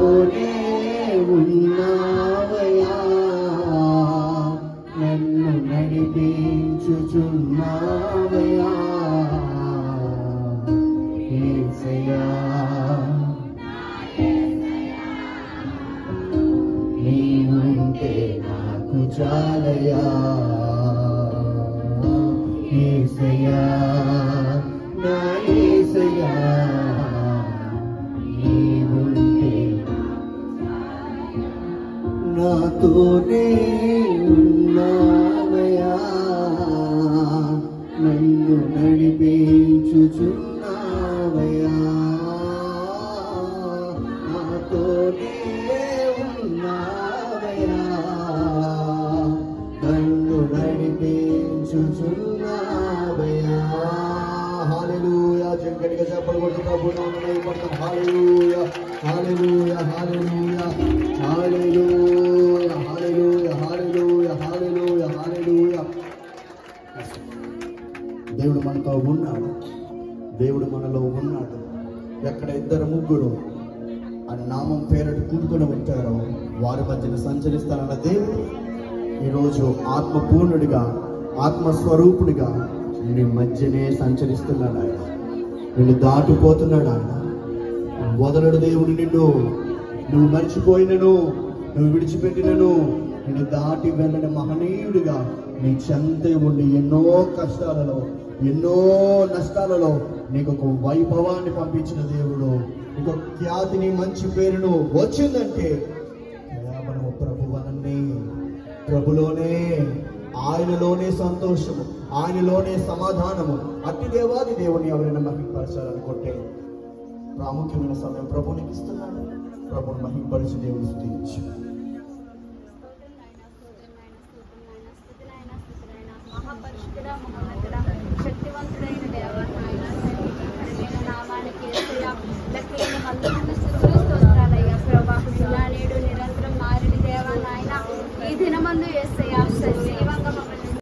నాతోనే ఉన్నావయ్యా, నన్ను నడిపించుచున్నావయ్యా యేసయ్యా. నీవుంటే నాకు చాలయ్యా యేసయ్యా, నా యేసయ్యా. నీవుంటే నాతోనే ఉన్నావయ్యా, నన్ను నడిపించుచున్నావయ్యా. నాతోనే ఉన్నావయ్యా, నన్ను నడిపించుచున్నావయ్యా. హల్లెలూయా. గట్టిగా చెప్పలు కొడుతూ ప్రభువుని మహిమపడతాం. హల్లెలూయా, హల్లెలూయా, హల్లెలూయా, హల్లెలూయా, హల్లెలూయా, హల్లెలూయా, హల్లెలూయా, హల్లెలూయా. దేవుడు మనతో ఉన్నాడు, దేవుడు మనలో ఉన్నాడు. ఎక్కడ ఇద్దరు ముగ్గురు ఆ నామం పేరట కూడుకొని ఉంటారో వారి మధ్యన సంచరిస్తానన్న దేవుడు ఈరోజు ఆత్మపూర్ణుడిగా, ఆత్మస్వరూపుడిగా నీ మధ్యనే సంచరిస్తున్నాడు. ఆయన నిన్ను దాటిపోతున్నాడు. ఆయన వదలడు దేవుడు నిన్ను. నువ్వు మర్చిపోయినను, నువ్వు విడిచిపెట్టినను నిన్ను దాటి వెళ్ళని మహనీయుడిగా నీ చెంత ఉండి ఎన్నో కష్టాలలో, ఎన్నో నష్టాలలో నీకు ఒక వైభవాన్ని పంపించిన దేవుడు, నీకు ఖ్యాతిని, మంచి పేరును వచ్చిందంటే కేవలం ప్రభువననే, ప్రభులోనే, ఆయనలోనే సంతోషము, ఆయనలోనే సమాధానము. అట్టి దేవాది దేవుని ఎవరైనా మహిమపరచాలనుకుంటే ప్రాముఖ్యమైన సమయం ప్రభునికి ఇస్తున్నాడు. ప్రభుని మహిమపరిచి దేవుని స్తుతించు. మహాపరిశుద్ధుడా,